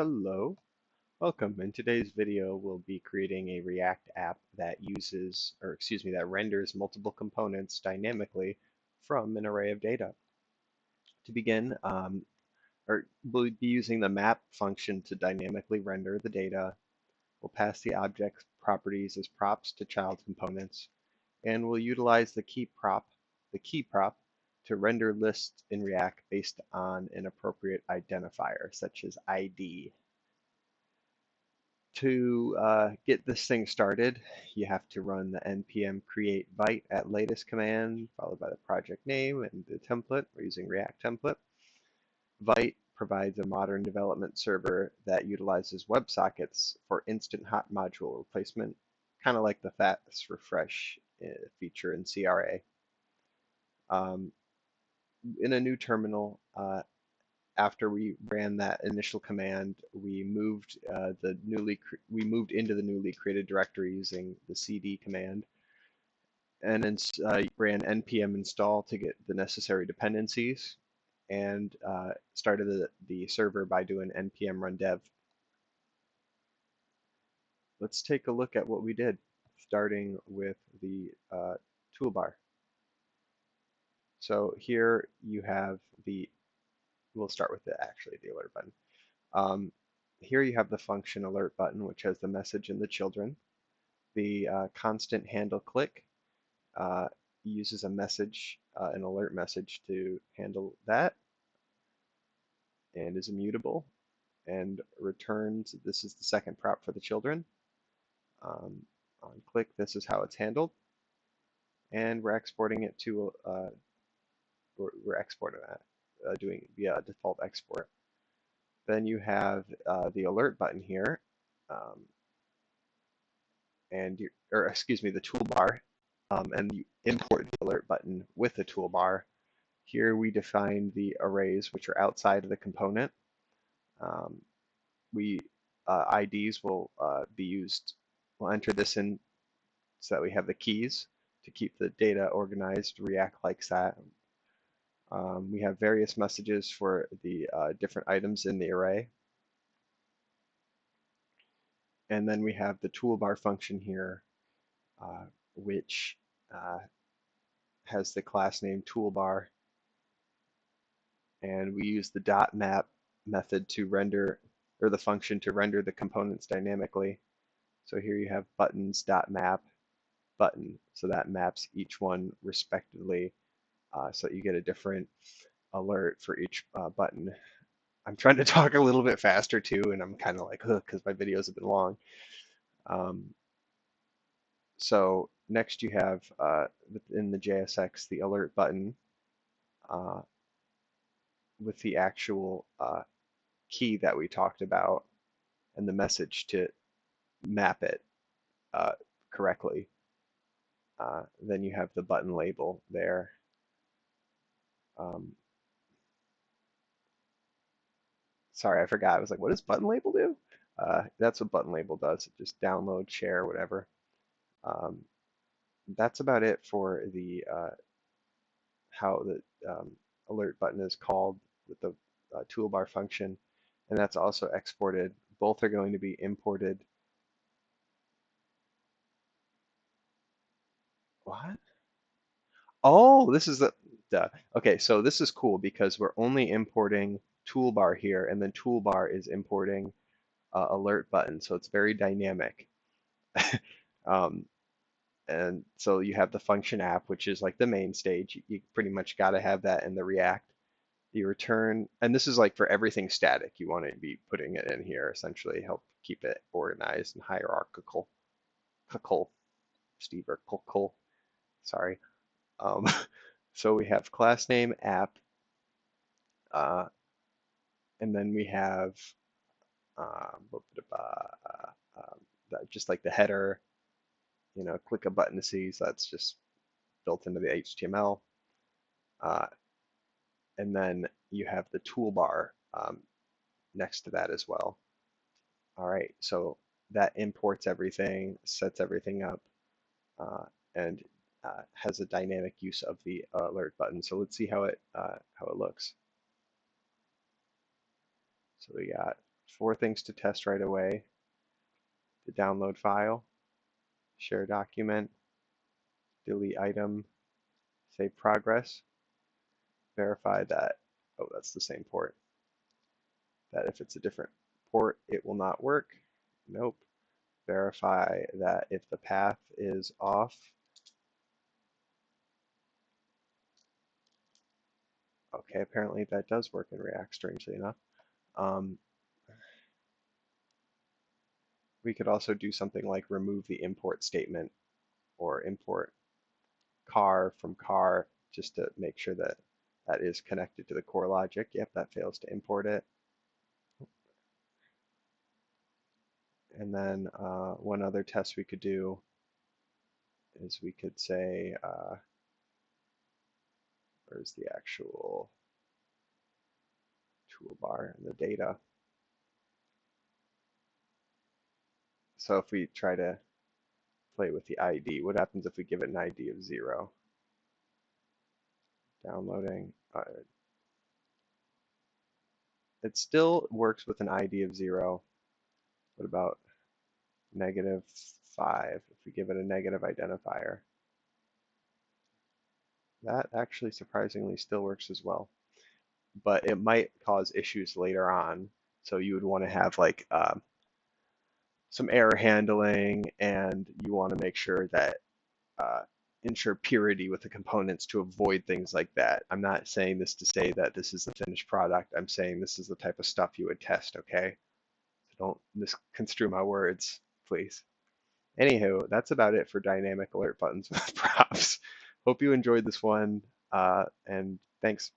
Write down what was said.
Hello, welcome. In today's video, we'll be creating a React app that that renders multiple components dynamically from an array of data. To begin, we'll be using the map function to dynamically render the data. We'll pass the object properties as props to child components, and we'll utilize the key prop, to render lists in React based on an appropriate identifier, such as ID. To get this thing started, you have to run the npm create vite at latest command, followed by the project name and the template. We're using React template. Vite provides a modern development server that utilizes WebSockets for instant hot module replacement, kind of like the fast refresh feature in CRA. In a new terminal, after we ran that initial command, we moved into the newly created directory using the cd command, and then ran npm install to get the necessary dependencies, and started the server by doing npm run dev. Let's take a look at what we did, starting with the toolbar. So here you have we'll start with the alert button. Here you have the function alert button, which has the message and the children. The constant handle click uses a message, an alert message to handle that, and is immutable, and returns. This is the second prop for the children. On click, this is how it's handled, and we're exporting it to we're exporting that, doing via default export. Then you have the alert button here, the toolbar, and you import the alert button with the toolbar. Here we define the arrays which are outside of the component. IDs will be used. We'll enter this in so that we have the keys to keep the data organized. React likes that. We have various messages for the different items in the array. And then we have the toolbar function here, which has the class name toolbar. And we use the .map method to render, or the function to render the components dynamically. So here you have buttons.map button. So that maps each one respectively, so that you get a different alert for each button. I'm trying to talk a little bit faster too, and I'm kind of like, because my videos have been long. So next you have within the JSX the alert button with the actual key that we talked about and the message to map it correctly. Then you have the button label there. Sorry, I forgot. I was like, what does button label do? That's what button label does. It just download, share, whatever. That's about it for the how the alert button is called with the toolbar function, and that's also exported. Both are going to be imported. What? Oh, this is the duh. Okay, so this is cool because we're only importing toolbar here, and then toolbar is importing alert button, so it's very dynamic. um, and so you have the function app, which is like the main stage. You pretty much got to have that in the React. You return, and this is like for everything static. You want to be putting it in here, essentially help keep it organized and hierarchical. Steve or Kuckle, sorry. Um, so we have class name app, uh, and then we have um, just like the header, click a button to see, so that's just built into the HTML. And then you have the toolbar next to that as well. All right, so that imports everything, sets everything up, and has a dynamic use of the alert button. So let's see how it looks. So we got 4 things to test right away: the download file, share document, delete item, save progress, verify that, oh, that's the same port, that if it's a different port, it will not work. Nope. Verify that if the path is off, okay, apparently that does work in React, strangely enough. Um, we could also do something like remove the import statement or import car from car just to make sure that that is connected to the core logic. Yep, that fails to import it. And then one other test we could do is we could say, where's the actual toolbar and the data? So if we try to play with the ID, what happens if we give it an ID of 0? Downloading. It still works with an ID of 0. What about -5? If we give it a negative identifier, that actually surprisingly still works as well. But it might cause issues later on. So you would want to have like some error handling, and you want to make sure that ensure purity with the components to avoid things like that. I'm not saying this to say that this is the finished product. I'm saying this is the type of stuff you would test, okay? So don't misconstrue my words, please. Anywho, that's about it for dynamic alert buttons with props. Hope you enjoyed this one, and thanks.